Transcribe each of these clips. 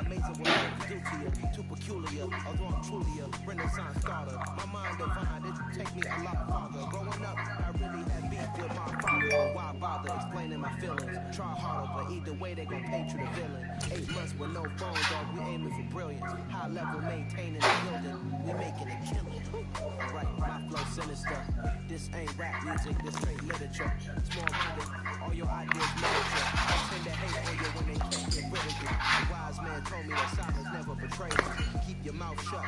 amazing what I do to you. Too peculiar, although I'm truly a renaissance starter. My mind divine, it take me a lot farther. Growing up, I really had beef with my father. Why bother explaining my feelings? Try harder, but either way they gon' paint you the villain. 8 months with no phone, dog, we aiming for brilliance. High level maintaining the building, we making a killing. Alright, my flow sinister. This ain't rap music, this straight literature. Small-minded, all your ideas miniature. I tend to hate on you when they can't get rid of you. A wise man told me that silence never betrays you. Keep your mouth shut,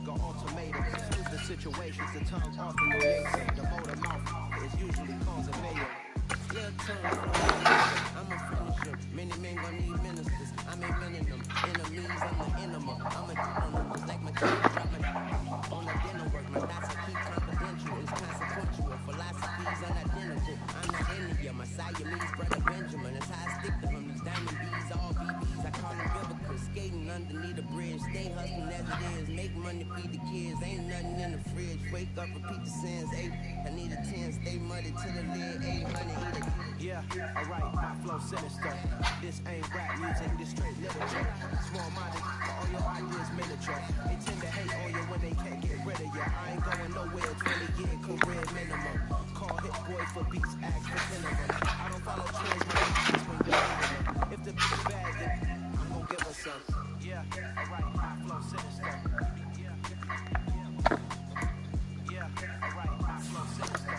go ultimatum. Stupid situations, the tongue often creates it. The motor mouth is usually causing mayhem. Little tongue, I'm a finisher. Many men gon' need ministers. I make men in them. Enemies, I'm the enema. I'm a enema. Like my kid, drop my on the dinner work. My thoughts I keep confidential. It's consequential. Philosophies unidentical. I'm not India. My Siamese brother Benjamin. That's how I stick to him. These diamond B's, all BBs. I call them biblicals. Skating underneath the bridge. Stay hustling as it is. Make money, feed the kids. Ain't nothing in the fridge. Wake up, repeat the sins. 8, I need a 10. Stay muddy to the lid. 800, eat it. Yeah, alright, my flow sinister. This ain't rap music, this straight literature. Small-minded, all your ideas miniature. They tend to hate on you when they can't get rid of you. I ain't going nowhere, 20-year career minimum. Call Hit Boy for beats, ask for 10 of them. I don't follow trends, but I'm when you're them. If the bitch bad, then I'm gonna give her some. Yeah, alright, my flow sinister. Yeah, alright, my flow sinister.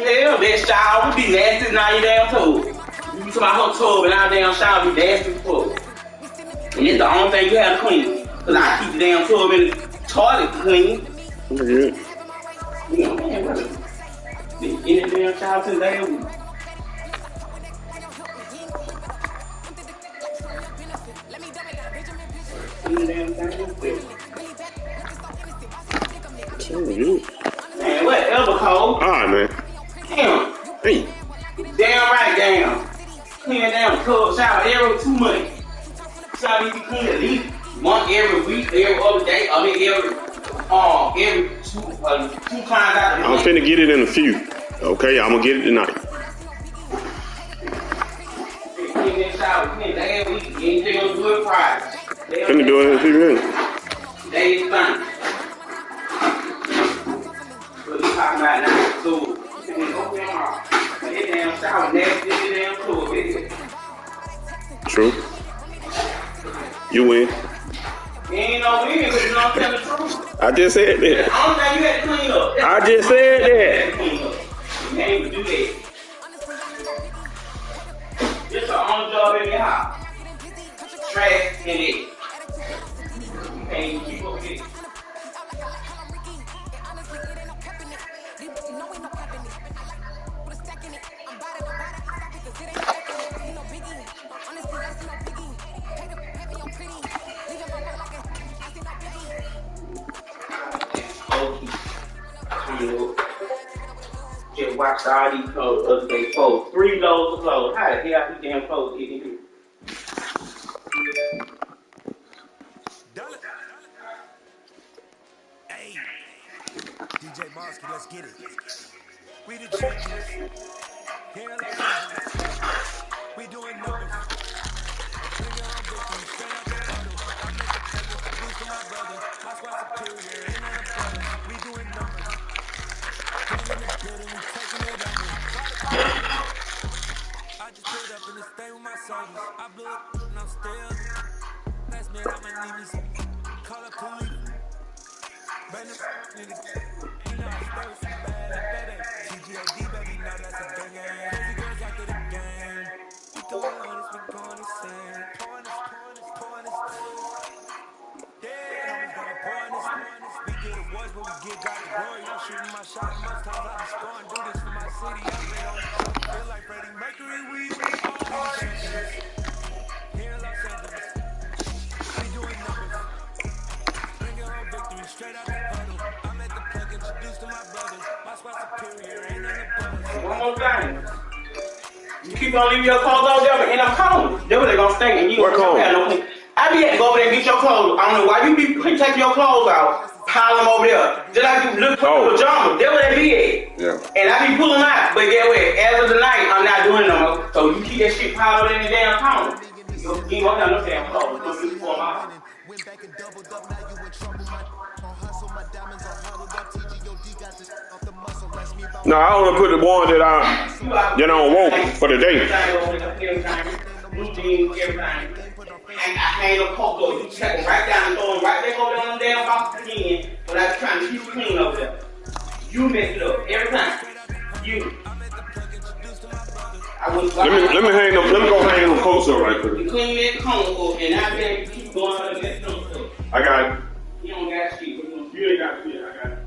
Hell, that shower would be nasty and all your damn toes. You to my whole tub and our damn shower be nasty as fuck. And it's the only thing you have to clean. Cause I keep the damn tub in the toilet clean. You know, man, what in the damn shower since day a week. Man, whatever, Cole. Alright, man. Damn. Hey. Damn right, damn. Clean down tub shower every 2 months. Shower need to be clean at least once every week, every other day. I mean, every two times out of the I'm finna get it in a few. Okay, I'm gonna get it tonight. Clean that shower, clean that every week. You ain't gonna do it Friday. Finna do it in a few minutes. That is fine. What you talking about now? So, you can open them off. That damn shower nasty, that damn tub, baby. True. You win. You ain't no win because you don't tell the truth. I just said that. The only thing you had to clean up. I just said that. You can't even do that. It's the only job in your house. Trash and it. You can't even keep up with it. Just watched all these clothes the other day fold 3 loads of clothes. How the hell these damn clothes get in here? Hey, DJ Mosky, let's get it. We the champions. Here in Los Angeles. We doing numbers. Bring your own victory. Straight out the bottle. I make a pebble. Boost to my brother. My squad superior. Ain't none of brothers. We doing numbers. Putting in the building. We taking it over. I just pulled up in the state with my soldiers. I blew it and I'm still. Last minute I might need me some. Call up police. Brandon, nigga. You know I stay with some bad, TGOD, baby, know that's a gang. gonna leave your clothes over there, but end up calling. That's what they gonna stink, and you What don't cone? have no clean. I be had to go over there and get your clothes. I don't know why you be taking your clothes out, pile them over there. Just like you look for the pajamas. That's what they be at. Yeah. And I be pulling them out, but get what? As of the night, I'm not doing no more. So you keep that shit piled in the damn corner. You won't have no damn clothes. Don't be for them out. Went back and doubled up, now you in trouble. My on hustle, my diamonds are huddled up. TGOD got this off the muscle. Ask me about No, I only put the one that I don't want for the day. Blue jeans, everything. And I hang a cocoa, you check them right down and throw them right back over there on the damn box again. But I was trying to keep it clean over there. You mess it up every time. You. Let me hang them. Let me go hang them coats up right quick. You clean that cone up, and I bet you keep going on that stuff. I got it. You don't got shit. You ain't got shit. I got it.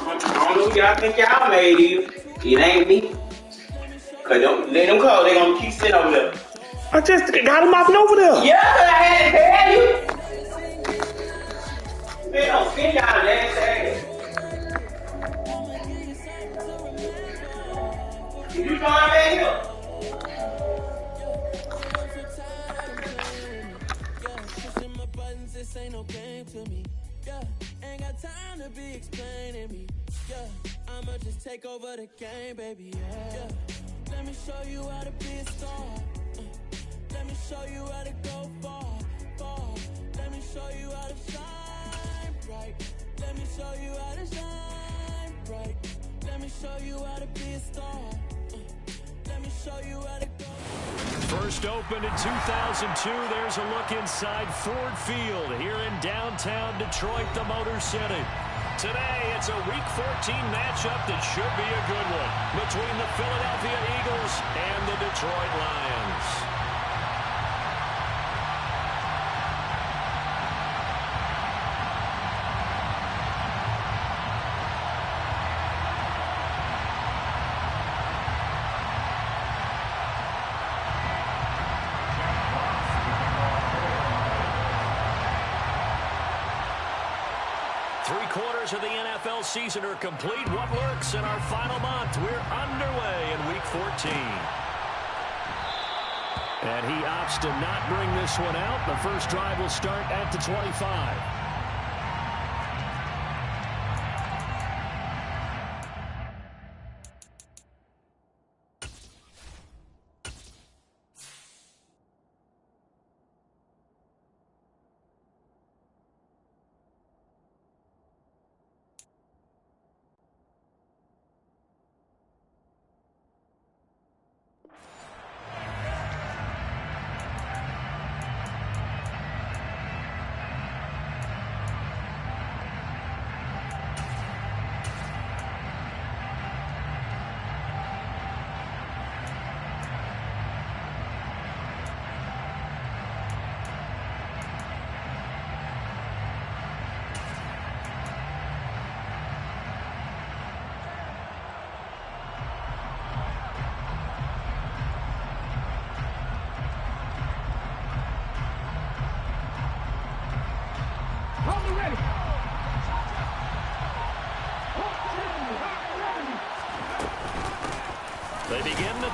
I don't know who y'all think y'all made it. It ain't me. Cause don't let them call, they gonna keep sitting over there. I just got them mopping over there. Yeah, cause I had to tell you. They don't send y'all the last ass. You join back here. This ain't no game to me. Yeah, ain't got time to be explaining me. Yeah, I'ma just take over the game, baby. Yeah, let me show you how to be a star. Let me show you how to go far, far. Let me show you how to shine bright. Let me show you how to shine bright. Let me show you how to be a star. Let me show you how to go. First opened in 2002, there's a look inside Ford Field here in downtown Detroit, the Motor City. Today, it's a Week 14 matchup that should be a good one between the Philadelphia Eagles and the Detroit Lions. 3/4 of the NFL season are complete. What lurks in our final month? We're underway in Week 14. And he opts to not bring this one out. The first drive will start at the 25.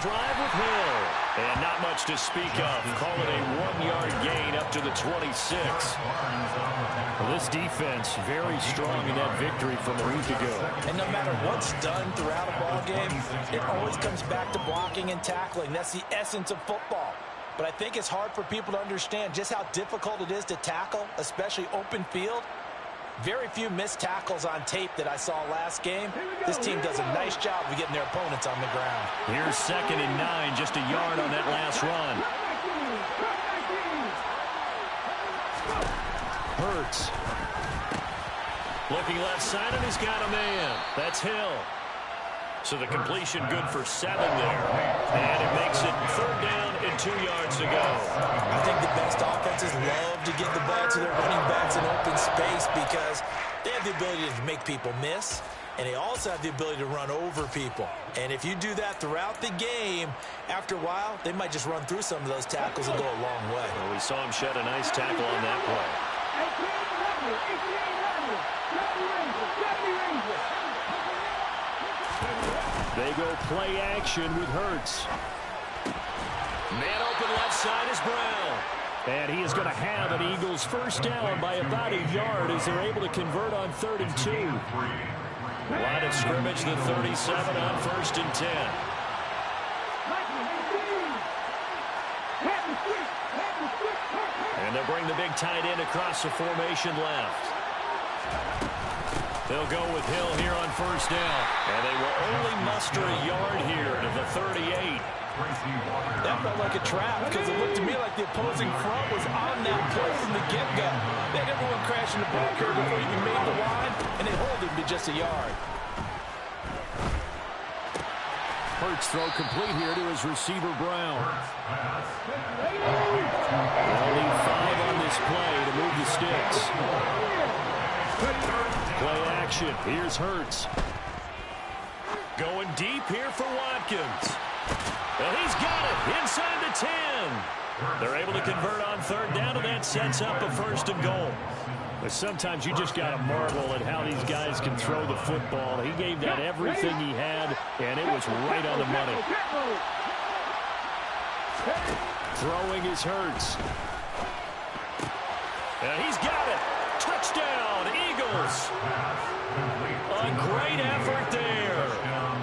drive with Hill. And not much to speak of. Call it a 1-yard gain up to the 26. Well, this defense very strong in that victory from a week ago. And no matter what's done throughout a ball game, it always comes back to blocking and tackling. That's the essence of football. But I think it's hard for people to understand just how difficult it is to tackle, especially open field. Very few missed tackles on tape that I saw last game. This team does a nice job of getting their opponents on the ground. Here's 2nd and 9, just a yard on that last run. Hurts. Looking left side, and he's got a man. That's Hill. So the completion good for 7 there. And it makes it 3rd down and 2 yards to go. I think the best offenses love to get the ball to their running backs in open space because they have the ability to make people miss, and they also have the ability to run over people. And if you do that throughout the game, after a while, they might just run through some of those tackles and go a long way. Well, we saw him shed a nice tackle on that play. They go play action with Hurts. Man open left side is Brown. And he is going to have an Eagles first down by about a yard as they're able to convert on 3rd and 2. Line of scrimmage, the 37 on 1st and 10. And they'll bring the big tight end across the formation left. They'll go with Hill here on 1st down. And they will only muster a yard here to the 38. That felt like a trap because it looked to me like the opposing front was on that play from the get-go. They had everyone crashing the ball curve before he even made the line, and they hold him to just a yard. Hurts throw complete here to his receiver, Brown. Only 5 on this play to move the sticks. Play action. Here's Hurts. Going deep here for Watkins. And he's got it inside the 10. They're able to convert on 3rd down, and that sets up a 1st and goal. But sometimes you just got to marvel at how these guys can throw the football. He gave that everything he had, and it was right on the money. Throwing is Hurts. And he's got it. Touchdown, Eagles. A great effort there.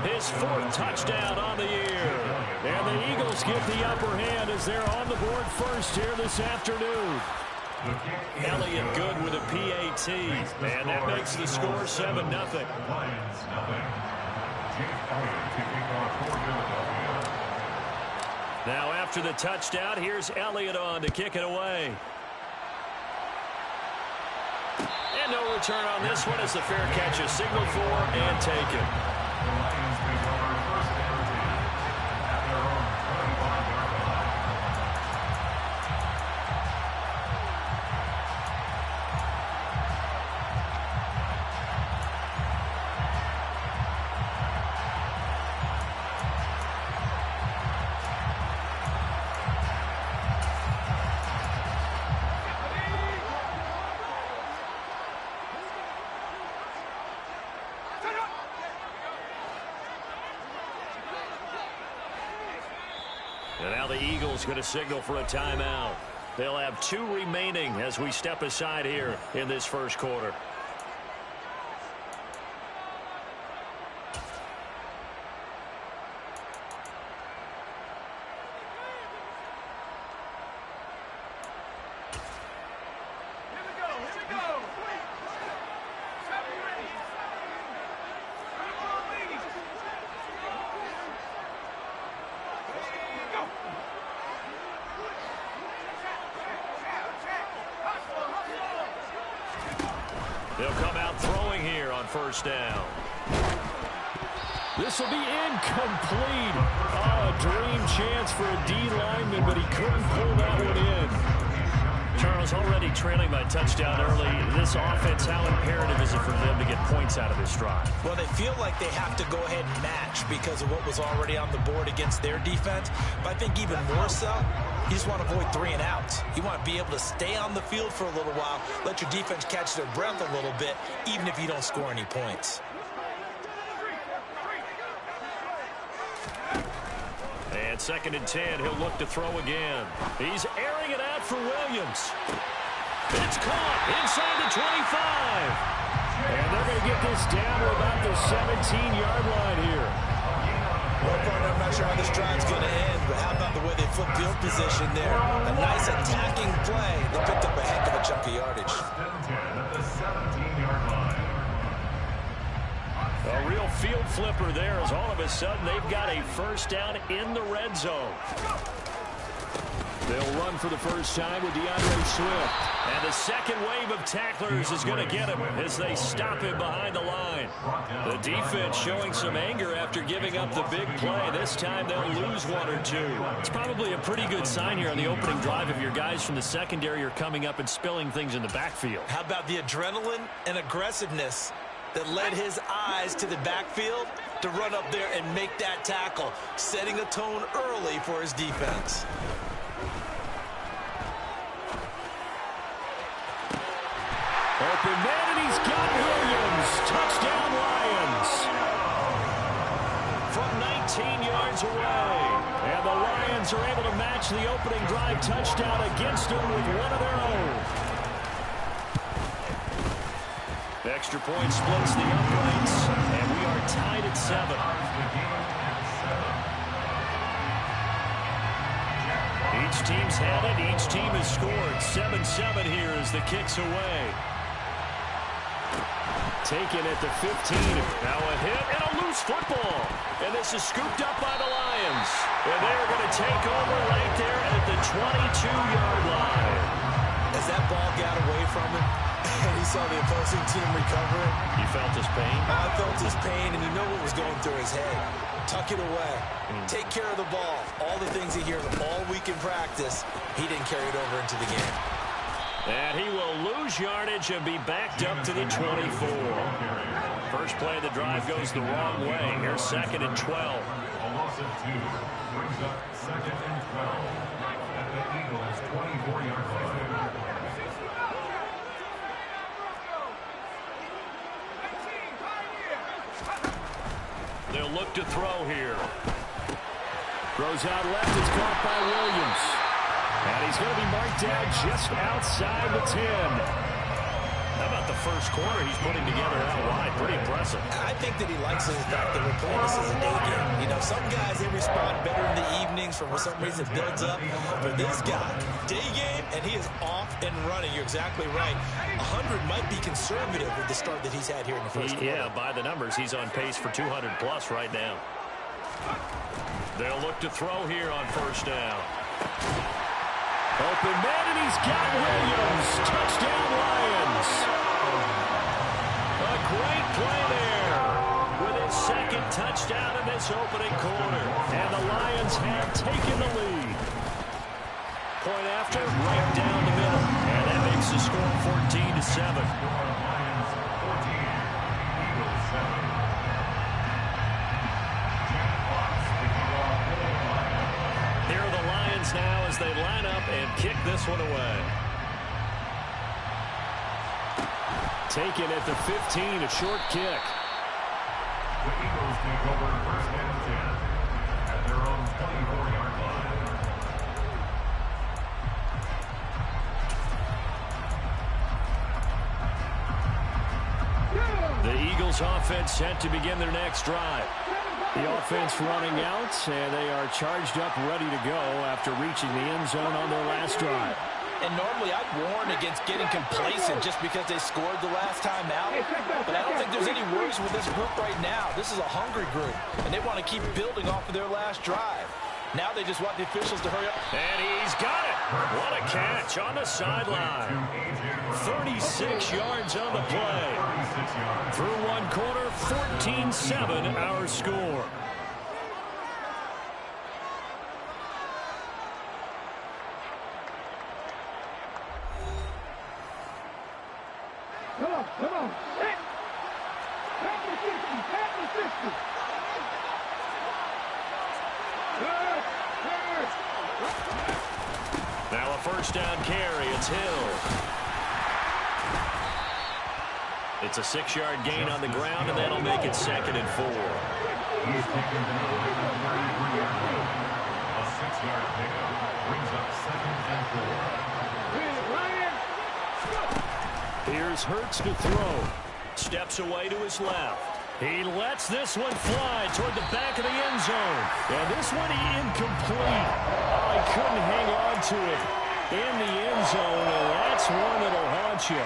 His 4th touchdown on the year. And the Eagles get the upper hand as they're on the board first here this afternoon. Elliott good with a PAT. And that makes the score 7-0. Now after the touchdown, here's Elliott on to kick it away. And no return on this one as the fair catch is signaled for and taken. And now the Eagles going to signal for a timeout. They'll have 2 remaining as we step aside here in this first quarter. They'll come out throwing here on 1st down. This will be incomplete. Oh, a dream chance for a D lineman, but he couldn't pull that one in. Charles, already trailing by touchdown early. This offense, how imperative is it for them to get points out of this drive? Well, they feel like they have to go ahead and match because of what was already on the board against their defense. But I think even more so, you just want to avoid 3 and outs. You want to be able to stay on the field for a little while, let your defense catch their breath a little bit, even if you don't score any points. And 2nd and 10, he'll look to throw again. He's airing it out for Williams. It's caught inside the 25. And they're going to get this down to about the 17-yard line here. Well, partner, I'm not sure how this drive's going to end, but how about the way they flip field position there? A nice attacking play. They picked up a heck of a chunk of yardage. A real field flipper there as all of a sudden they've got a first down in the red zone. They'll run for the first time with DeAndre Swift. And the second wave of tacklers is going to get him as they stop him behind the line. The defense showing some anger after giving up the big play. This time they'll lose one or two. It's probably a pretty good sign here on the opening drive if your guys from the secondary are coming up and spilling things in the backfield. How about the adrenaline and aggressiveness that led his eyes to the backfield to run up there and make that tackle, setting a tone early for his defense. Open man, and he's got Williams. Touchdown, Lions. From 19 yards away. And the Lions are able to match the opening drive touchdown against them with one of their own. The extra point splits the uprights, and we are tied at 7. Each team's had it. Each team has scored. 7-7 here as the kick's away. Taken at the 15. Now a hit and a loose football. And this is scooped up by the Lions. And they're going to take over right there at the 22-yard line. As that ball got away from him, and he saw the opposing team recover it. You felt his pain? I felt his pain, and you know what was going through his head. Tuck it away. Take care of the ball. All the things he heard all week in practice, he didn't carry it over into the game. And he will lose yardage and be backed up to the 24. First play of the drive goes the wrong way. Here's 2nd and 12. A loss of 2 brings up 2nd and 12 at the Eagles' 24-yard line. They'll look to throw here. Throws out left. It's caught by Williams. And he's going to be marked down just outside the 10. How about the first quarter he's putting together out wide? Pretty impressive. I think that he likes the fact that we're playing this as a day game. You know, some guys, they respond better in the evenings for some reason it builds up. But this guy, day game, and he is off and running. You're exactly right. 100 might be conservative with the start that he's had here in the first quarter. Yeah, by the numbers, he's on pace for 200-plus right now. They'll look to throw here on first down. Open man, and he's got Williams. Touchdown, Lions. A great play there with his second touchdown in this opening quarter. And the Lions have taken the lead. Point after, right down the middle. And that makes the score 14-7. Here are the Lions now as they line up and kick this one away. Taken at the 15, a short kick. The Eagles take over 1st and 10 at their own 24-yard line. The Eagles offense set to begin their next drive. The offense running out, and they are charged up, ready to go after reaching the end zone on their last drive. And normally I'd warn against getting complacent just because they scored the last time out. But I don't think there's any worries with this group right now. This is a hungry group, and they want to keep building off of their last drive. Now they just want the officials to hurry up. And he's got it. What a catch on the sideline. 36 yards on the play. Through one quarter, 14-7 our score. Come on. Hit. Back to 60. Now a first down carry. It's Hill. It's a 6-yard gain on the ground, and that'll make it 2nd and 4. He's taken down at the 33-yard line. 6-yard pickup brings up 2nd and 4. Here's Hurts to throw. Steps away to his left. He lets this one fly toward the back of the end zone. And this one incomplete. Oh, he couldn't hang on to it in the end zone, and that's one that'll haunt you.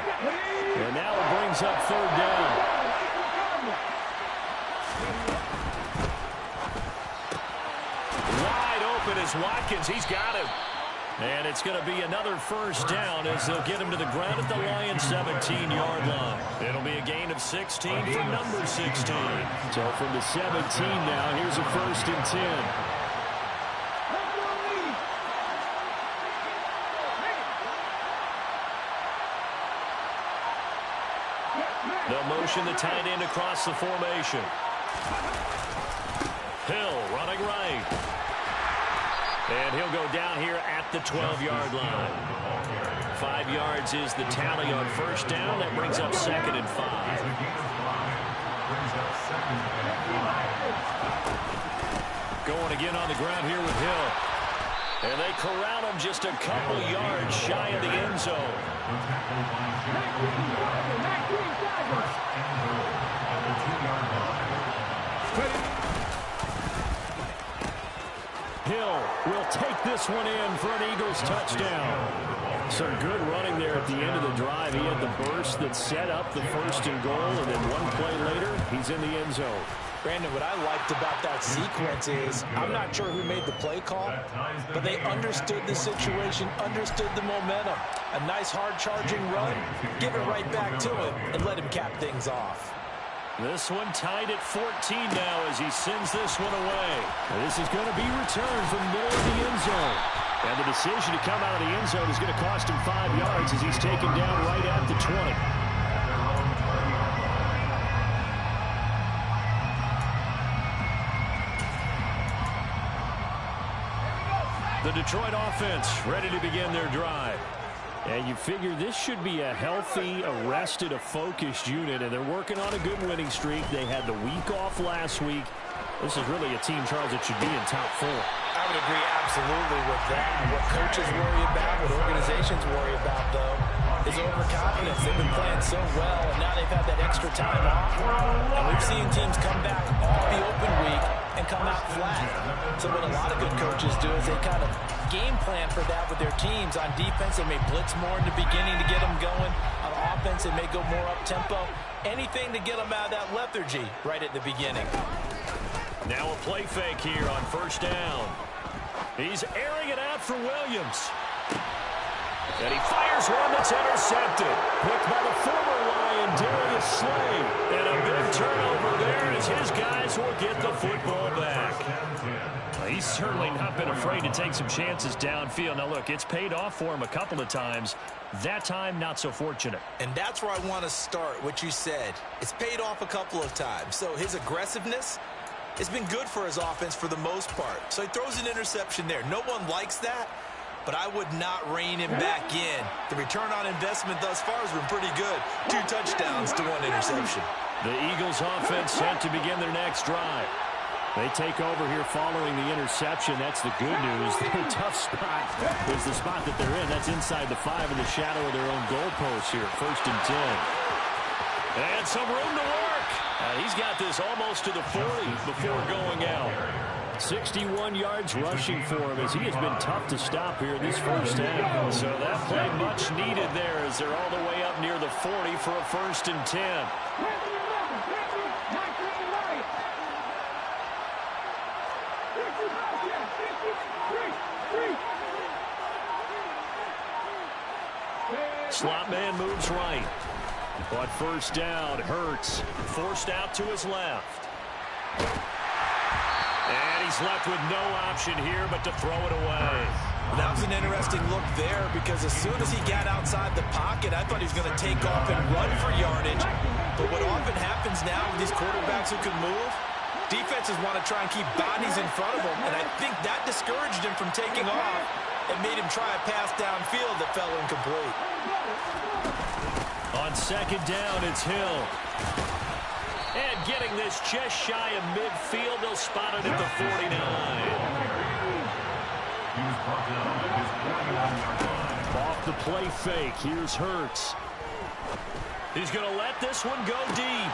And now it brings up 3rd down. Wide open is Watkins. He's got him. And it's going to be another 1st down as they'll get him to the ground at the Lions' 17-yard line. It'll be a gain of 16 for number 16. So from the 17 now, here's a 1st and 10. They'll motion the tight end across the formation. Hill running right. And he'll go down here at the 12-yard line. 5 yards is the tally on 1st down. That brings up 2nd and 5. Going again on the ground here with Hill. And they corral him just a couple yards shy of the end zone. Hill will take this one in for an Eagles touchdown. Some good running there at the end of the drive. He had the burst that set up the 1st and goal, and then one play later, he's in the end zone. Brandon, what I liked about that sequence is I'm not sure who made the play call, but they understood the situation, understood the momentum. A nice hard-charging run, give it right back to him, and let him cap things off. This one tied at 14 now as he sends this one away. And this is going to be returned from the middle of the end zone. And the decision to come out of the end zone is going to cost him 5 yards as he's taken down right at the 20. The Detroit offense ready to begin their drive. And you figure this should be a healthy, a rested, a focused unit, and they're working on a good winning streak. They had the week off last week. This is really a team, Charles, that should be in top 4. I would agree absolutely with that. What coaches worry about, what organizations worry about, though, is overconfidence. They've been playing so well, and now they've had that extra time off. And we've seen teams come back off the open week and come out flat. So what a lot of good coaches do is they kind of game plan for that with their teams. On defense, they may blitz more in the beginning to get them going. On offense, they may go more up-tempo. Anything to get them out of that lethargy right at the beginning. Now a play fake here on 1st down. He's airing it out for Williams. And he fires one that's intercepted. Picked by the former Lion, Darius Slay. And a big turnover there as his guys will get the football back. He's certainly not been afraid to take some chances downfield. Now, look, it's paid off for him a couple of times. That time, not so fortunate. And that's where I want to start, what you said. It's paid off a couple of times. So his aggressiveness has been good for his offense for the most part. So he throws an interception there. No one likes that, but I would not rein him back in. The return on investment thus far has been pretty good. 2 touchdowns to 1 interception. The Eagles offense set to begin their next drive. They take over here following the interception. That's the good news. Their tough spot is the spot that they're in. That's inside the 5 in the shadow of their own goalpost here. 1st and 10. And some room to work. He's got this almost to the 40 before going out. 61 yards rushing for him as he has been tough to stop here this 1st half. So that play much needed there as they're all the way up near the 40 for a 1st and 10. Slot man moves right. On 1st down, Hurts forced out to his left. And he's left with no option here but to throw it away. That was an interesting look there because as soon as he got outside the pocket, I thought he was going to take off and run for yardage. But what often happens now with these quarterbacks who can move, defenses want to try and keep bodies in front of them, and I think that discouraged him from taking off and made him try a pass downfield that fell incomplete. On 2nd down, it's Hill. And getting this just shy of midfield, they'll spot it at the 49. He was brought down at his 41-yard line. Off the play fake, here's Hurts. He's going to let this one go deep.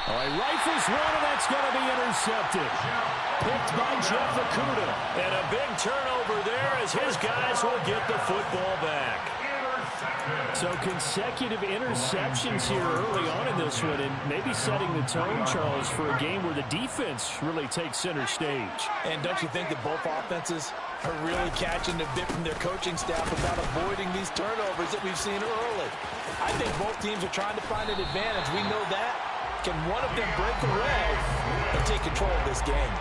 Oh, he rifles one, and that's going to be intercepted. Picked by Jeff Okudah. And a big turnover there as his guys will get the football back. So consecutive interceptions here early on in this one, and maybe setting the tone, Charles, for a game where the defense really takes center stage. And don't you think that both offenses are really catching a bit from their coaching staff about avoiding these turnovers that we've seen early? I think both teams are trying to find an advantage. We know that. Can one of them break away and take control of this game?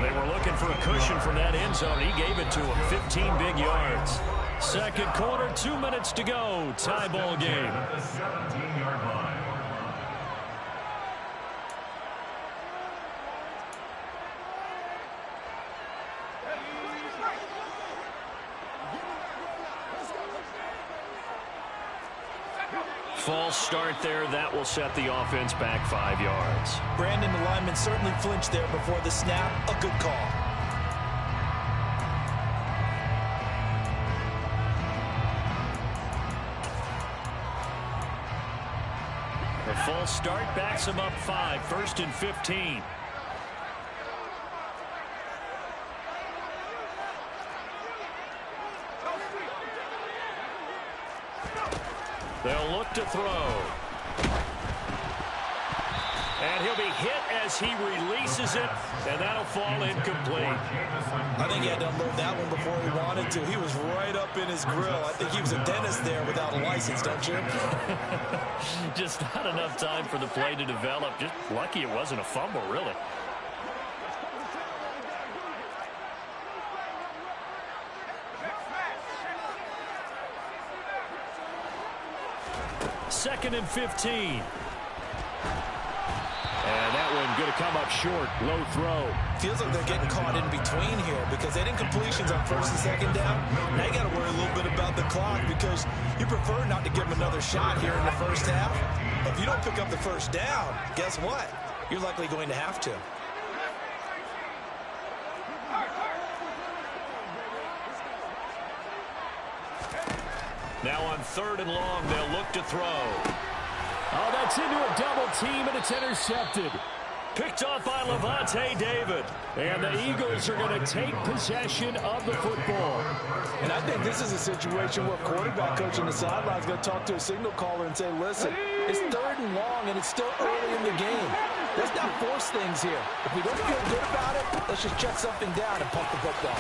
They were looking for a cushion from that end zone. He gave it to him, 15 big yards. Second quarter, 2 minutes to go. Tie ball game. At the 17-yard line. False start there. That will set the offense back 5 yards. Brandon, the lineman certainly flinched there before the snap. A good call. The false start backs him up 5. 1st and 15. They'll look to throw. And he'll be hit as he releases it, and that'll fall incomplete. I think he had to unload that one before he wanted to. He was right up in his grill. I think he was a dentist there without a license, don't you? Just not enough time for the play to develop. Just lucky it wasn't a fumble, really. Second and 15. And that one going to come up short. Low throw. Feels like they're getting caught in between here because they didn't completions on 1st and 2nd down. Now you got to worry a little bit about the clock because you prefer not to give them another shot here in the first half. If you don't pick up the first down, guess what? You're likely going to have to. Now on 3rd and long, they'll look to throw. Oh, that's into a double team, and it's intercepted. Picked off by Levante David. And the Eagles are going to take possession of the football. And I think this is a situation where quarterback coach on the sideline is going to talk to a signal caller and say, listen, it's 3rd and long, and it's still early in the game. Let's not force things here. If we don't feel good about it, let's just shut something down and pump the football.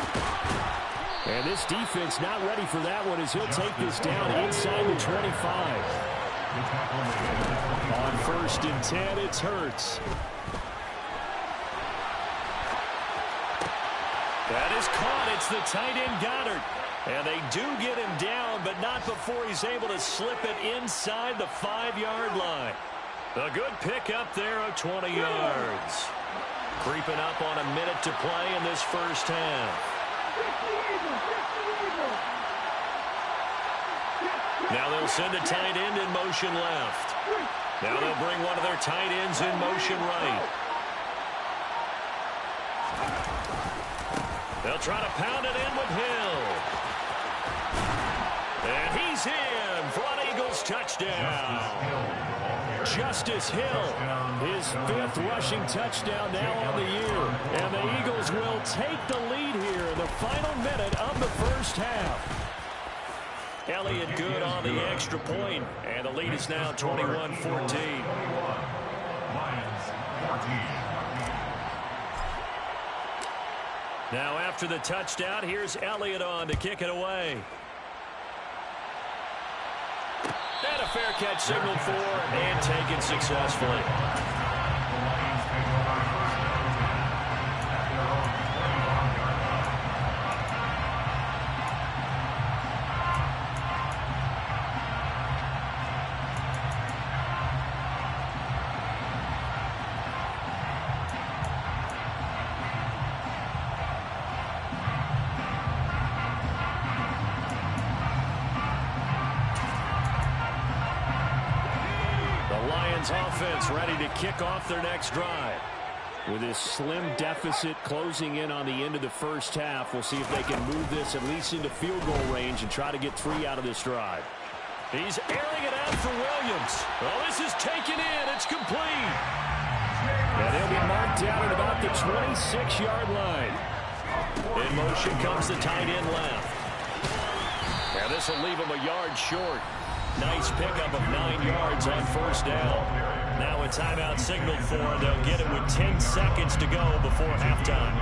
And this defense not ready for that one as he'll take this down inside the 25. On 1st and 10, it's Hurts. That is caught. It's the tight end Goddard. And they do get him down, but not before he's able to slip it inside the 5-yard line. A good pickup there of 20 yards. Creeping up on a minute to play in this first half. Now they'll send a tight end in motion left. Now they'll bring one of their tight ends in motion right. They'll try to pound it in with Hill. And he's in for an Eagles touchdown. Justice Hill, his 5th rushing touchdown now on the year. And the Eagles will take the lead here in the final minute of the first half. Elliott good on the extra point, and the lead is now 21-14. Now after the touchdown, here's Elliott on to kick it away. And a fair catch signaled for and taken successfully. Offense ready to kick off their next drive. With this slim deficit closing in on the end of the first half, we'll see if they can move this at least into field goal range and try to get 3 out of this drive. He's airing it out for Williams. Oh, this is taken in. It's complete. And he'll be marked down at about the 26-yard line. In motion comes the tight end left. Now this will leave him a yard short. Nice pickup of 9 yards on first down. Now a timeout signaled for. They'll get it with 10 seconds to go before halftime.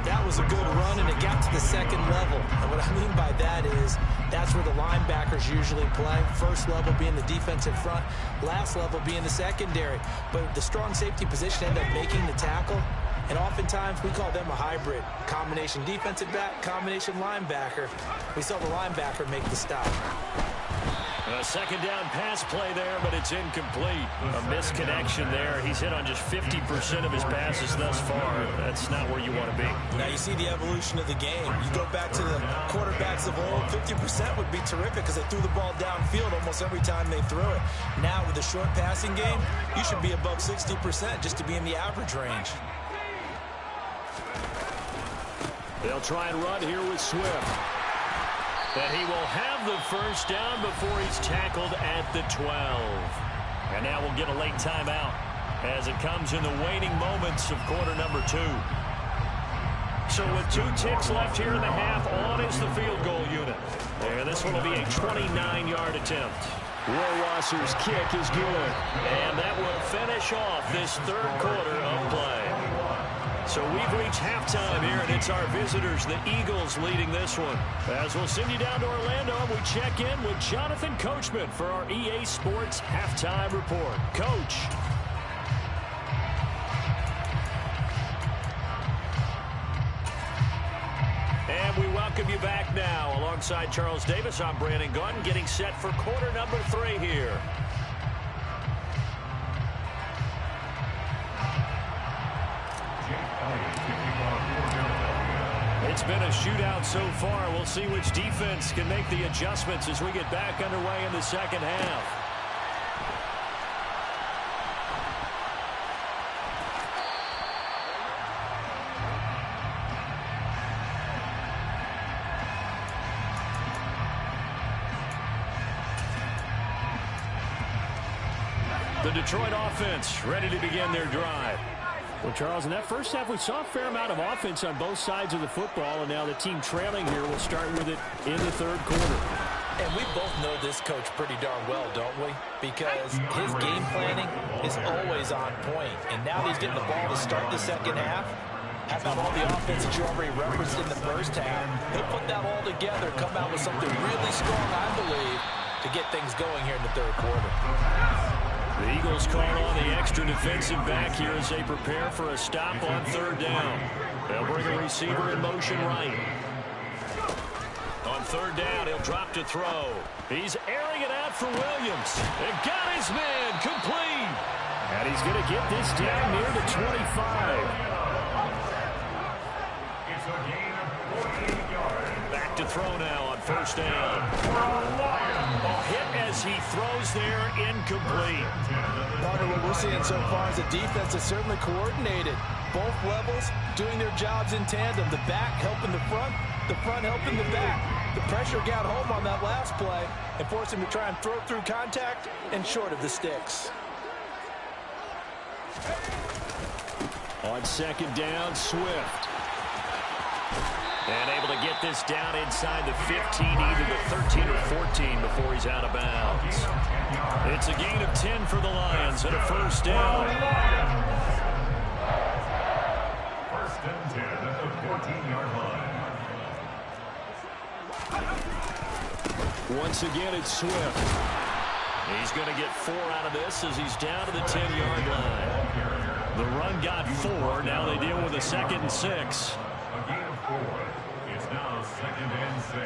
That was a good run, and it got to the second level. And what I mean by that is that's where the linebackers usually play. First level being the defensive front, last level being the secondary. But the strong safety position ended up making the tackle. And oftentimes we call them a hybrid. Combination defensive back, combination linebacker. We saw the linebacker make the stop. A second down pass play there, but it's incomplete. A misconnection there. He's hit on just 50% of his passes thus far. That's not where you want to be. Now you see the evolution of the game. You go back to the quarterbacks of old, 50% would be terrific because they threw the ball downfield almost every time they threw it. Now with the short passing game, you should be above 60% just to be in the average range. They'll try and run here with Swift. But he will have the first down before he's tackled at the 12. And now we'll get a late timeout as it comes in the waning moments of quarter number 2. So with 2 ticks left here in the half, on is the field goal unit. And this one will be a 29-yard attempt. Rohrwasser's kick is good. And that will finish off this third quarter of play. So we've reached halftime here, and it's our visitors, the Eagles, leading this one. As we'll send you down to Orlando, we check in with Jonathan Coachman for our EA Sports Halftime Report. Coach. And we welcome you back now. Alongside Charles Davis, I'm Brandon Gunn, getting set for quarter number 3 here. It's been a shootout so far. We'll see which defense can make the adjustments as we get back underway in the second half. The Detroit offense ready to begin their drive. Well, Charles, in that first half, we saw a fair amount of offense on both sides of the football, and now the team trailing here will start with it in the third quarter. And we both know this coach pretty darn well, don't we? Because his game planning is always on point. And now he's getting the ball to start the second half. How about all the offense that you already referenced in the first half? He'll put that all together, come out with something really strong, I believe, to get things going here in the third quarter. The Eagles call on the extra defensive back here as they prepare for a stop on third down. They'll bring a receiver in motion right. On third down, he'll drop to throw. He's airing it out for Williams. And got his man complete. And he's going to get this down near the 25. Back to throw now on first down. Hit as he throws there, incomplete. Partner, what we're seeing so far is the defense is certainly coordinated. Both levels doing their jobs in tandem. The back helping the front helping the back. The pressure got home on that last play and forced him to try and throw through contact and short of the sticks. On second down, Swift. And able to get this down inside the 15, either the 13 or 14 before he's out of bounds. It's a gain of 10 for the Lions and a first down. First and 10 at the 14-yard line. Once again, it's Swift. He's going to get 4 out of this as he's down to the 10-yard line. The run got 4. Now they deal with a 2nd and 6. A gain of 4. It's now 2nd and 6.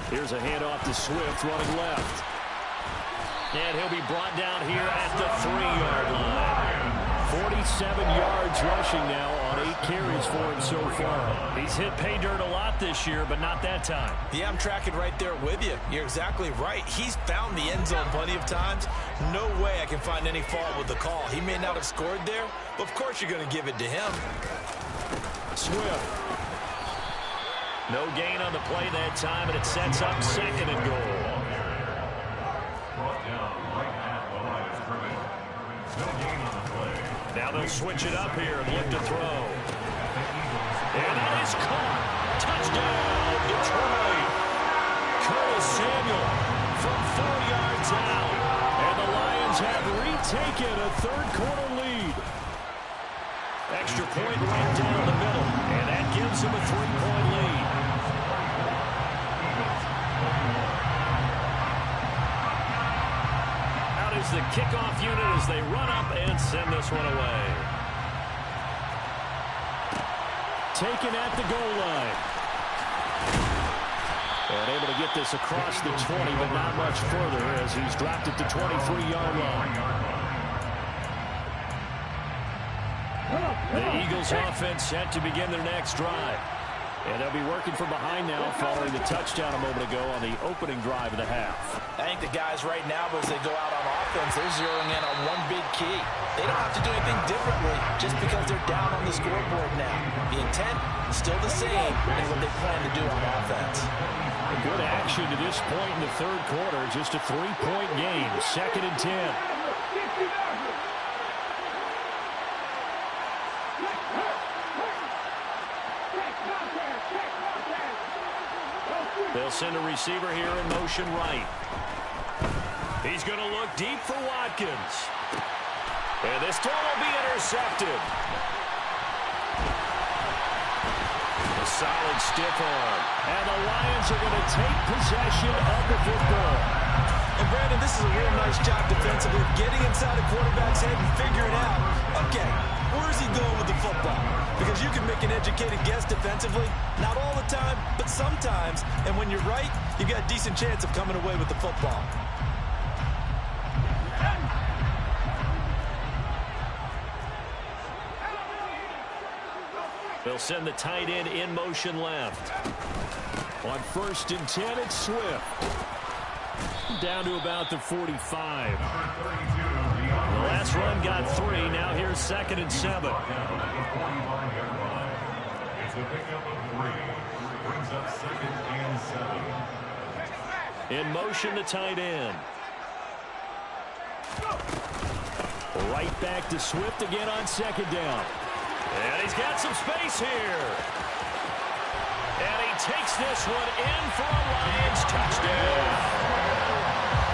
Here's a handoff to Swift running left. And he'll be brought down here at the 3-yard line. 47 yards rushing now on 8 carries for him so far. He's hit pay dirt a lot this year, but not that time. Yeah, I'm tracking right there with you. You're exactly right. He's found the end zone plenty of times. No way I can find any fault with the call. He may not have scored there, but of course you're going to give it to him. Swift. No gain on the play that time, and it sets up 2nd and goal. Brought down right at the line of scrimmage. No gain on the play. Now they'll switch it up here and look to throw. And that is caught. Touchdown, Detroit. Curtis Samuel from 4 yards out. And the Lions have retaken a third-quarter lead. Extra point right down the middle, and that gives them a 3-point lead. Out is the kickoff unit as they run up and send this one away. Taken at the goal line. And able to get this across the 20, but not much further as he's dropped it to 23-yard line. The Eagles offense set to begin their next drive. And they'll be working from behind now following the touchdown a moment ago on the opening drive of the half. I think the guys right now, as they go out on offense, they're zeroing in on one big key. They don't have to do anything differently just because they're down on the scoreboard now. The intent is still the same as what they plan to do on offense. Good action to this point in the third quarter. Just a 3-point game. 2nd and 10. They'll send a receiver here in motion right. He's going to look deep for Watkins. And this throw will be intercepted. A solid stiff arm. And the Lions are going to take possession of the football. And Brandon, this is a real nice job defensively of getting inside a quarterback's head and figuring out, okay, where's he going with the football? Because you can make an educated guess defensively, not all the time, but sometimes. And when you're right, you got a decent chance of coming away with the football. They'll send the tight end in motion left. On 1st and 10, it's Swift. Down to about the 45. The last run got 3. Now here's 2nd and 7. It's a pickup of 3. Brings up 2nd and 7. In motion, the tight end. Right back to Swift again on 2nd down. And he's got some space here. And he takes this one in for a Lions touchdown.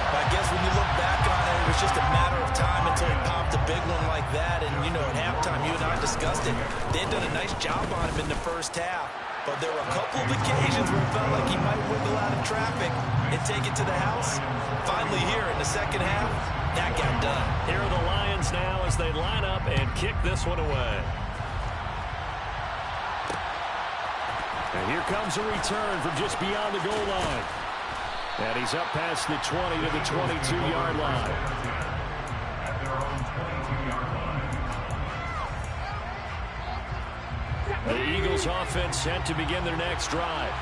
I guess when you look back on it, it was just a matter of time until he popped a big one like that. And, you know, at halftime, you and I discussed it. They had done a nice job on him in the first half. But there were a couple of occasions where it felt like he might wiggle out of traffic and take it to the house. Finally here in the second half, that got done. Here are the Lions now as they line up and kick this one away. And here comes a return from just beyond the goal line. And he's up past the 20 to the 22-yard line. At their own 22-yard line. The Eagles offense set to begin their next drive.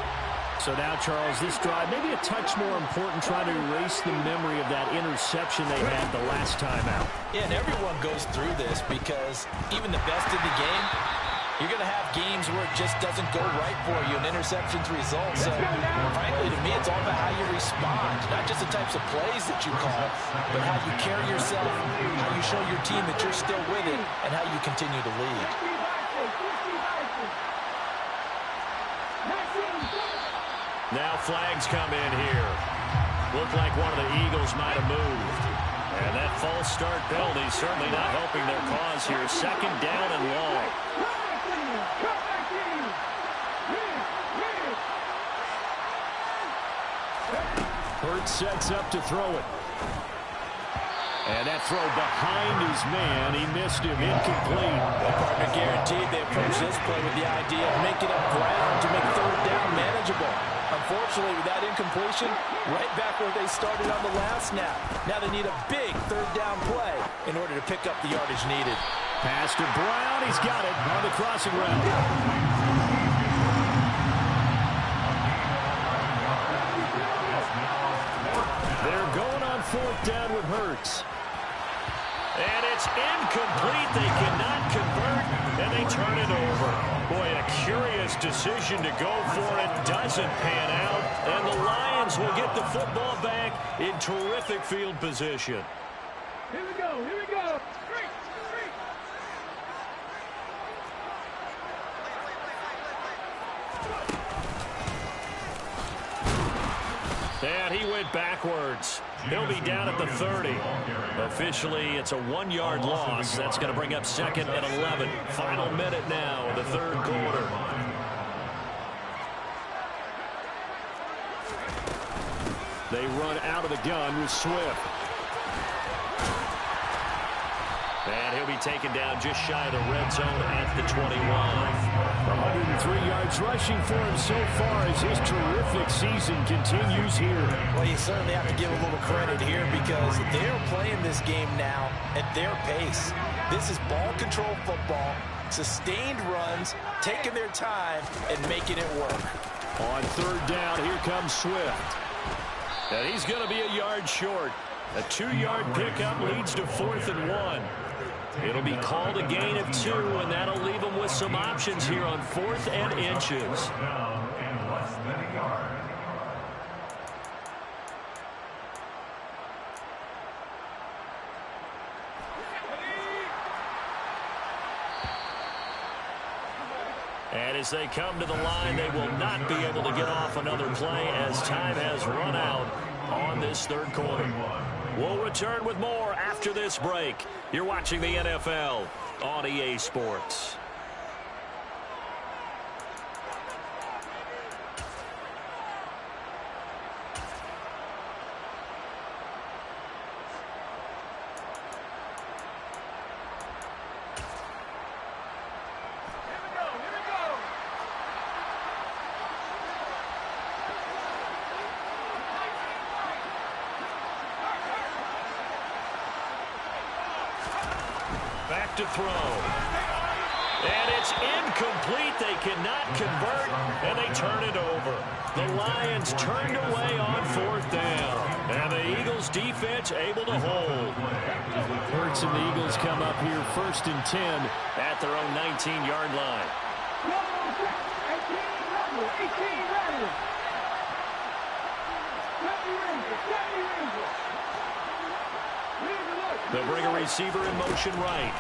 So now, Charles, this drive maybe a touch more important, trying to erase the memory of that interception they had the last time out. Yeah, and everyone goes through this because even the best in the game, you're going to have games where it just doesn't go right for you, and interceptions result. So, frankly, to me, it's all about how you respond, not just the types of plays that you call, but how you carry yourself, how you show your team that you're still with it, and how you continue to lead. Now flags come in here. Looked like one of the Eagles might have moved. And that false start penalty certainly not helping their cause here. 2nd down and long. Hurts sets up to throw it. And that throw behind his man. He missed him. Incomplete. Well, partner, guaranteed they approach this play with the idea of making up ground to make 3rd down manageable. Unfortunately, with that incompletion, right back where they started on the last snap. Now they need a big 3rd down play in order to pick up the yardage needed. Pass to Brown. He's got it on the crossing route. They're going on 4th down with Hurts. And it's incomplete. They cannot convert, and they turn it over. Boy, a curious decision to go for it. Doesn't pan out, and the Lions will get the football back in terrific field position. Here we go. Here we go. And he went backwards. He'll be down at the 30. Officially, it's a 1-yard loss. That's going to bring up 2nd and 11. Final minute now of the 3rd quarter. They run out of the gun with Swift. And he'll be taken down just shy of the red zone at the 21. 103 yards rushing for him so far as his terrific season continues here. Well, you certainly have to give a little credit here because they're playing this game now at their pace. This is ball control football, sustained runs, taking their time, and making it work. On 3rd down, here comes Swift. And he's going to be a yard short. A 2-yard pickup leads to 4th and 1. It'll be called a gain of 2, and that'll leave them with some options here on 4th and inches. And as they come to the line, they will not be able to get off another play as time has run out on this 3rd quarter. We'll return with more after this break. You're watching the NFL on EA Sports. To throw. And it's incomplete. They cannot convert, and they turn it over. The Lions turned away on 4th down, and the Eagles defense able to hold. Hurts and the Eagles come up here 1st and 10 at their own 19-yard line. 18, They'll bring a receiver in motion right.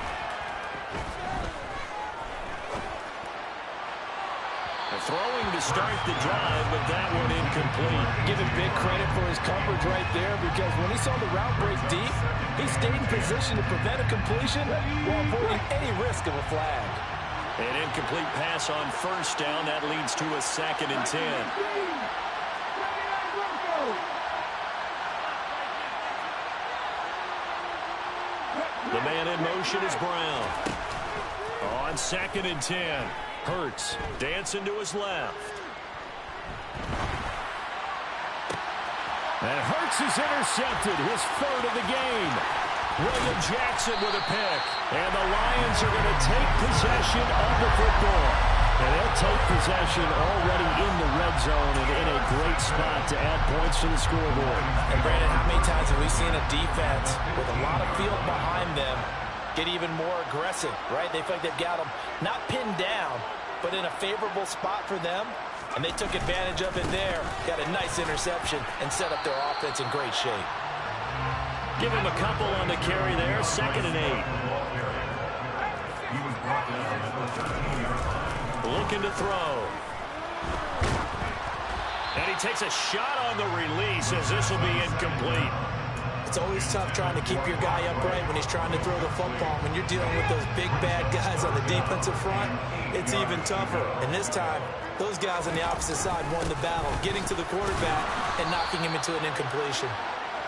Throwing to start the drive, but that one incomplete. Give him big credit for his coverage right there because when he saw the route break deep, he stayed in position to prevent a completion while avoiding any risk of a flag. An incomplete pass on 1st down. That leads to a 2nd and 10. The man in motion is Brown. On 2nd and 10. Hurts dancing to his left. And Hurts is intercepted, his 3rd of the game. William Jackson with a pick. And the Lions are going to take possession of the football. And they'll take possession already in the red zone and in a great spot to add points to the scoreboard. And Brandon, how many times have we seen a defense with a lot of field behind them get even more aggressive, right? They feel like they've got them not pinned down, but in a favorable spot for them, and they took advantage of it there. Got a nice interception and set up their offense in great shape. Give him a couple on the carry there, 2nd and 8. Looking to throw. And he takes a shot on the release as this will be incomplete. It's always tough trying to keep your guy upright when he's trying to throw the football. When you're dealing with those big, bad guys on the defensive front, it's even tougher. And this time, those guys on the opposite side won the battle, getting to the quarterback and knocking him into an incompletion.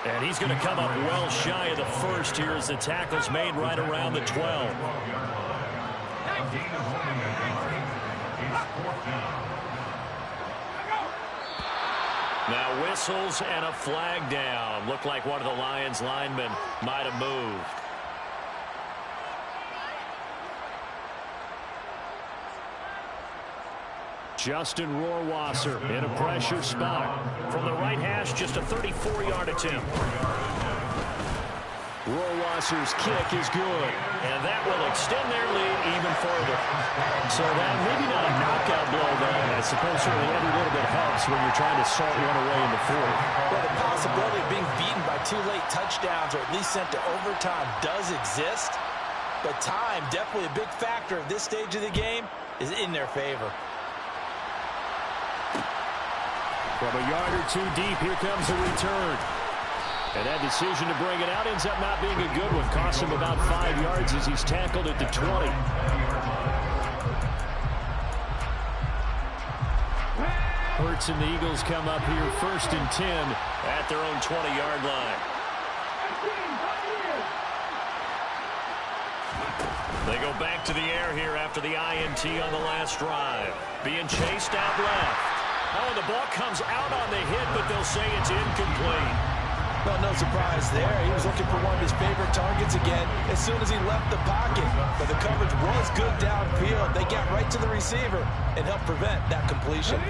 And he's going to come up well shy of the 1st here as the tackle's made right around the 12. Now whistles and a flag down. Looked like one of the Lions linemen might have moved. Justin Rohrwasser in a pressure spot. From the right hash, just a 34-yard attempt. Rohrwasser's kick is good, and that will extend their lead even further. So that maybe not a knockout blow, but I suppose certainly every little bit helps when you're trying to salt one away in the fourth. Well, the possibility of being beaten by 2 late touchdowns or at least sent to overtime does exist, but time, definitely a big factor at this stage of the game, is in their favor. From a yard or two deep, here comes the return. And that decision to bring it out ends up not being a good one. Costs him about 5 yards as he's tackled at the 20. Hurts and the Eagles come up here 1st and 10 at their own 20-yard line. They go back to the air here after the INT on the last drive. Being chased out left. Oh, the ball comes out on the hit, but they'll say it's incomplete. Well, no surprise there. He was looking for one of his favorite targets again as soon as he left the pocket. But the coverage was good downfield. They got right to the receiver and helped prevent that completion.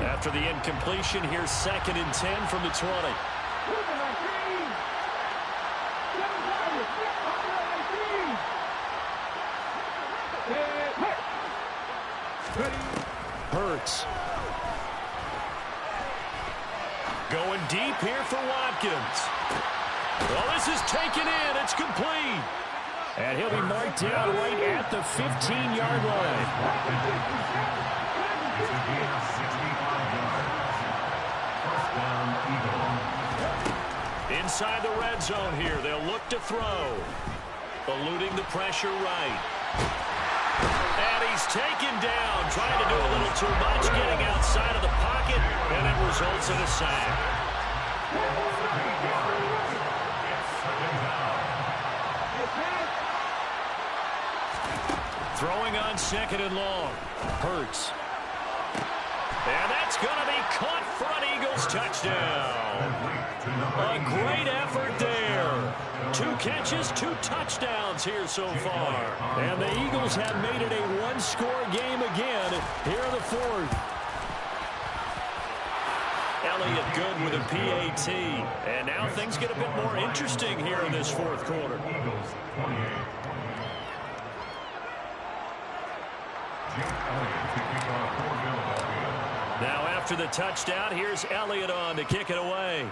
After the incompletion, here's 2nd and 10 from the 20. Hurts. Going deep here for Watkins. Well, this is taken in. It's complete. And he'll be marked down right at the 15-yard line. Inside the red zone here. They'll look to throw. Eluding the pressure right. And he's taken down, trying to do a little too much, getting outside of the pocket, and it results in a sack. Throwing on 2nd and long. Hurts. And that's going to be caught for an Eagles touchdown. A great effort there. 2 catches, 2 touchdowns here so far. And the Eagles have made it a 1-score game again here in the 4th. Elliott good with a PAT. And now things get a bit more interesting here in this 4th quarter. Now after the touchdown, here's Elliott on to kick it away.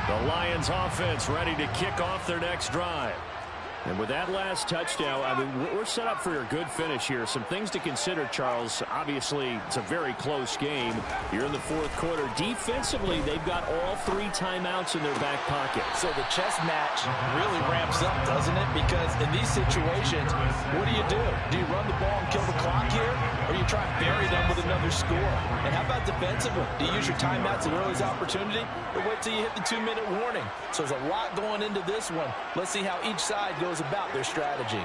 The Lions offense ready to kick off their next drive. And with that last touchdown, I mean, we're set up for a good finish here. Some things to consider, Charles. Obviously, it's a very close game. You're in the 4th quarter. Defensively, they've got all 3 timeouts in their back pocket. So the chess match really ramps up, doesn't it? Because in these situations, what do? Do you run the ball and kill the clock here? Or you try and bury them with another score? And how about defensively? Do you use your timeouts at earliest opportunity? Or wait till you hit the 2-minute warning? So there's a lot going into this one. Let's see how each side goes about their strategy.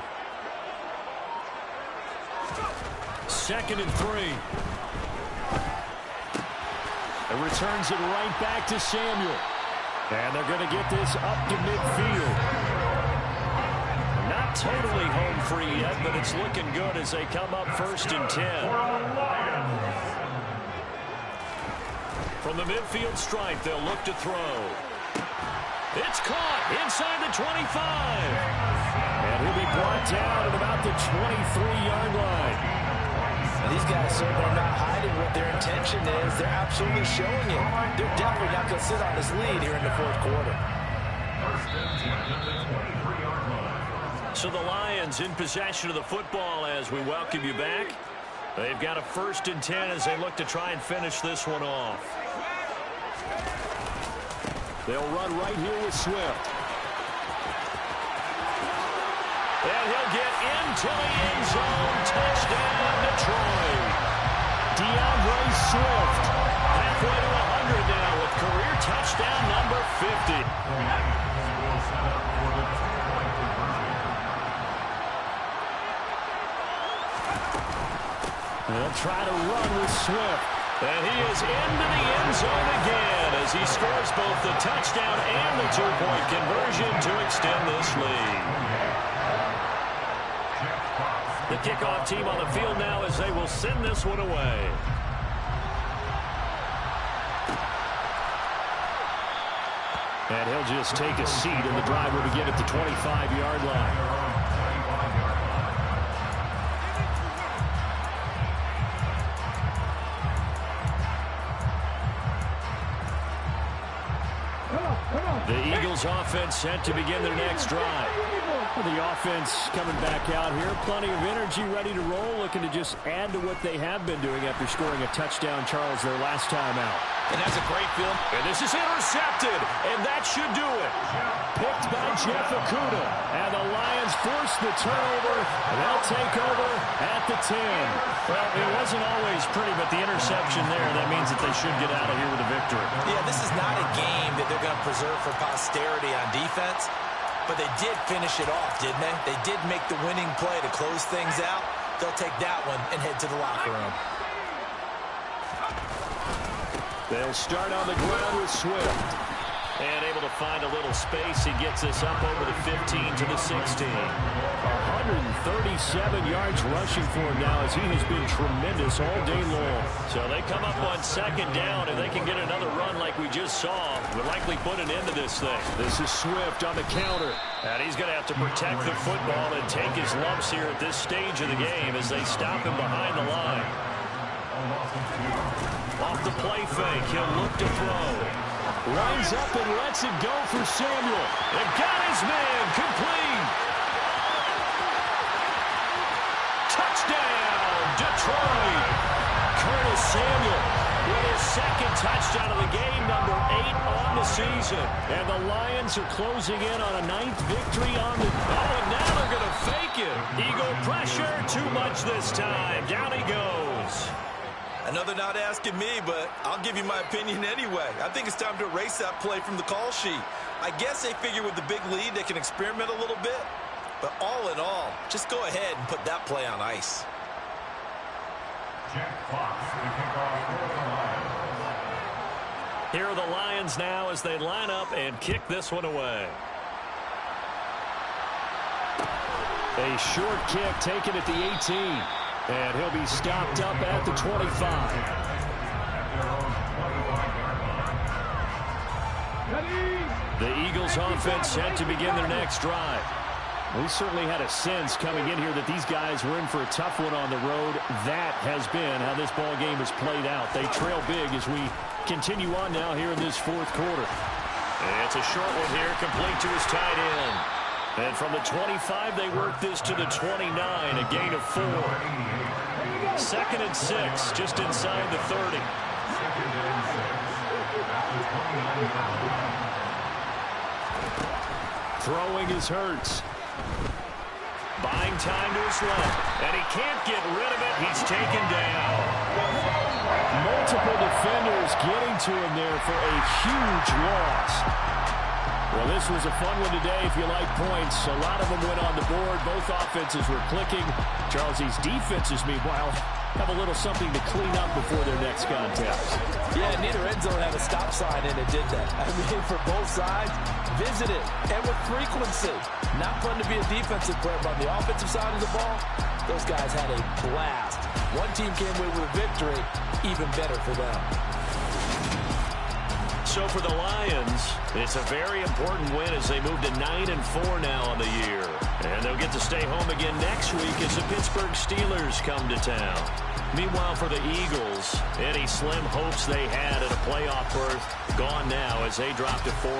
2nd and 3. It returns it right back to Samuel. And they're going to get this up to midfield. Not totally home free yet, but it's looking good as they come up 1st and 10. From the midfield stripe, they'll look to throw. It's caught inside the 25. And he'll be brought down at about the 23-yard line. Now, these guys certainly are not hiding what their intention is. They're absolutely showing it. They're definitely not going to sit on this lead here in the 4th quarter. So the Lions in possession of the football as we welcome you back. They've got a 1st and 10 as they look to try and finish this one off. They'll run right here with Swift. And he'll get into the end zone. Touchdown, Detroit. DeAndre Swift has halfway to 100 now with career touchdown number 50. Will set up for the 2-point conversion. They'll try to run with Swift. And he is into the end zone again as he scores both the touchdown and the 2-point conversion to extend this lead. The kickoff team on the field now as they will send this one away. And he'll just take a seat, and the drive will begin at the 25-yard line. The Eagles offense set to begin their next drive. The offense coming back out here. Plenty of energy, ready to roll, looking to just add to what they have been doing after scoring a touchdown, Charles, their last time out. And that's a great field. And this is intercepted, and that should do it. Picked by Jeff Okudah. And the Lions force the turnover. They'll take over at the 10. Well, it wasn't always pretty, but the interception there, that means that they should get out of here with a victory. Yeah, this is not a game that they're going to preserve for posterity on defense, but they did finish it off, didn't they? They did make the winning play to close things out. They'll take that one and head to the locker room. They'll start on the ground with Swift. And able to find a little space. He gets us up over the 15 to the 16. 137 yards rushing for him now as he has been tremendous all day long. So they come up on second down, and they can get another run like we just saw. Will likely put an end to this thing. This is Swift on the counter. And he's going to have to protect the football and take his lumps here at this stage of the game as they stop him behind the line. Off the play fake, he'll look to throw. Lines up and lets it go for Samuel. And got his man complete. Touchdown, Detroit. Curtis Samuel with his second touchdown of the game, number 8 on the season. And the Lions are closing in on a 9th victory on the... Oh, and now they're going to fake it. Eagle pressure, too much this time. Down he goes. Another not asking me, but I'll give you my opinion anyway. I think it's time to erase that play from the call sheet. I guess they figure with the big lead they can experiment a little bit. But all in all, just go ahead and put that play on ice. Jack Fox, the kickoff for the Lions. Here are the Lions now as they line up and kick this one away. A short kick taken at the 18. And he'll be stopped up at the 25. The Eagles offense set to begin their next drive. We certainly had a sense coming in here that these guys were in for a tough one on the road. That has been how this ball game has played out. They trail big as we continue on now here in this fourth quarter. And it's a short one here, complete to his tight end. And from the 25, they work this to the 29, a gain of 4. 2nd and 6, just inside the 30. Throwing is Hurts. Buying time to his left, and he can't get rid of it. He's taken down. Multiple defenders getting to him there for a huge loss. Well, this was a fun one today if you like points. A lot of them went on the board. Both offenses were clicking. Charles, these defenses, meanwhile, have a little something to clean up before their next contest. Yeah, neither end zone had a stop sign in it, did that? I mean, for both sides, visit it, and with frequency. Not fun to be a defensive player, but on the offensive side of the ball, those guys had a blast. One team came away with a victory, even better for them. So for the Lions, it's a very important win as they move to 9-4 now on the year. And they'll get to stay home again next week as the Pittsburgh Steelers come to town. Meanwhile, for the Eagles, any slim hopes they had at a playoff berth gone now as they drop to 4.